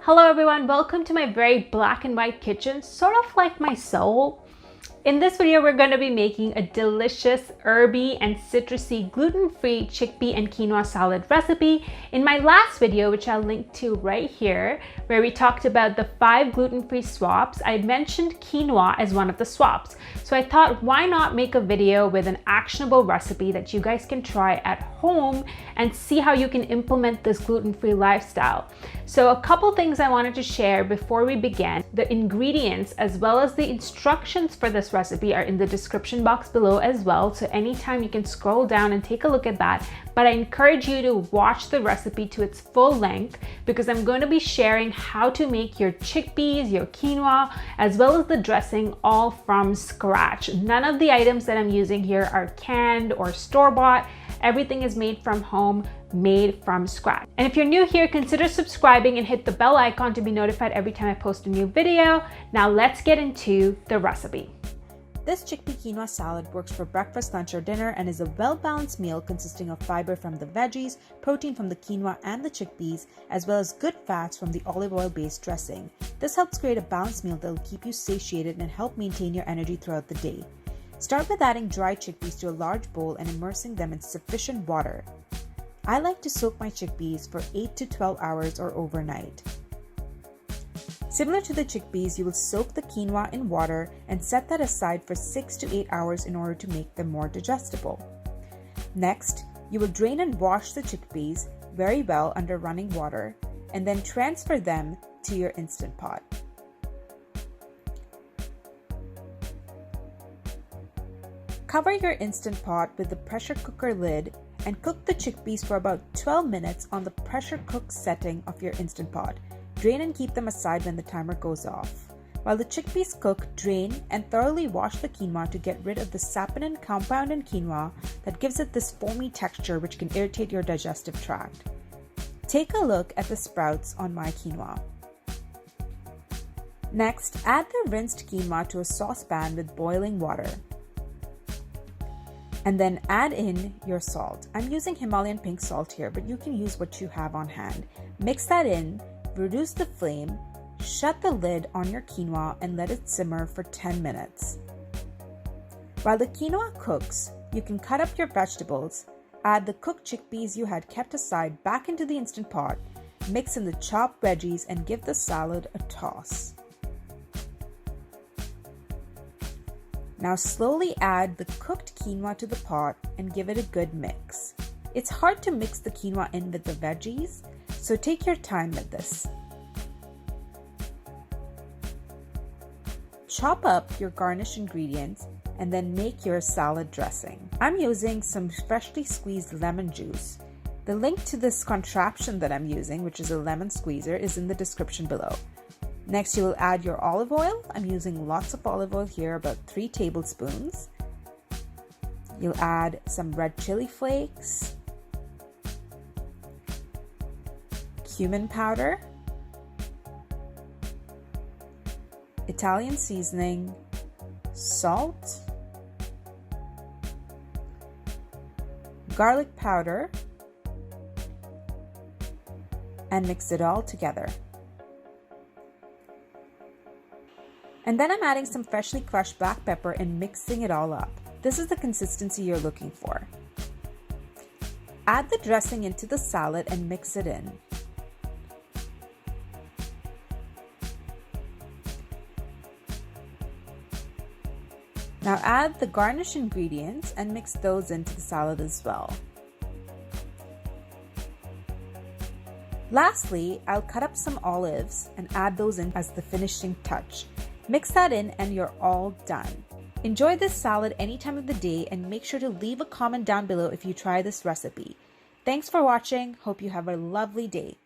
Hello everyone, welcome to my very black and white kitchen, sort of like my soul. In this video, we're going to be making a delicious herby and citrusy gluten-free chickpea and quinoa salad recipe. In my last video, which I'll link to right here, where we talked about the 5 gluten-free swaps, I mentioned quinoa as one of the swaps. So I thought, why not make a video with an actionable recipe that you guys can try at home and see how you can implement this gluten-free lifestyle. So a couple things I wanted to share before we begin. The ingredients as well as the instructions for this recipe are in the description box below as well, so anytime you can scroll down and take a look at that. But I encourage you to watch the recipe to its full length because I'm going to be sharing how to make your chickpeas, your quinoa, as well as the dressing all from scratch. None of the items that I'm using here are canned or store-bought. Everything is made from home, made from scratch. And if you're new here, consider subscribing and hit the bell icon to be notified every time I post a new video. Now let's get into the recipe. This chickpea quinoa salad works for breakfast, lunch, or dinner and is a well-balanced meal consisting of fiber from the veggies, protein from the quinoa and the chickpeas, as well as good fats from the olive oil-based dressing. This helps create a balanced meal that will keep you satiated and help maintain your energy throughout the day. Start with adding dry chickpeas to a large bowl and immersing them in sufficient water. I like to soak my chickpeas for 8 to 12 hours or overnight. Similar to the chickpeas, you will soak the quinoa in water and set that aside for 6 to 8 hours in order to make them more digestible. Next, you will drain and wash the chickpeas very well under running water and then transfer them to your Instant Pot. Cover your Instant Pot with the pressure cooker lid and cook the chickpeas for about 12 minutes on the pressure cook setting of your Instant Pot. Drain and keep them aside when the timer goes off. While the chickpeas cook, drain and thoroughly wash the quinoa to get rid of the saponin compound in quinoa that gives it this foamy texture which can irritate your digestive tract. Take a look at the sprouts on my quinoa. Next, add the rinsed quinoa to a saucepan with boiling water. And then add in your salt. I'm using Himalayan pink salt here, but you can use what you have on hand. Mix that in, reduce the flame, shut the lid on your quinoa and let it simmer for 10 minutes. While the quinoa cooks, you can cut up your vegetables, add the cooked chickpeas you had kept aside back into the Instant Pot, mix in the chopped veggies and give the salad a toss. Now slowly add the cooked quinoa to the pot and give it a good mix. It's hard to mix the quinoa in with the veggies, so take your time with this. Chop up your garnish ingredients and then make your salad dressing. I'm using some freshly squeezed lemon juice. The link to this contraption that I'm using, which is a lemon squeezer, is in the description below. Next, you will add your olive oil. I'm using lots of olive oil here, about 3 tablespoons. You'll add some red chili flakes, cumin powder, Italian seasoning, salt, garlic powder, and mix it all together. And then I'm adding some freshly crushed black pepper and mixing it all up. This is the consistency you're looking for. Add the dressing into the salad and mix it in. Now add the garnish ingredients and mix those into the salad as well. Lastly, I'll cut up some olives and add those in as the finishing touch. Mix that in and you're all done. Enjoy this salad any time of the day and make sure to leave a comment down below if you try this recipe. Thanks for watching. Hope you have a lovely day.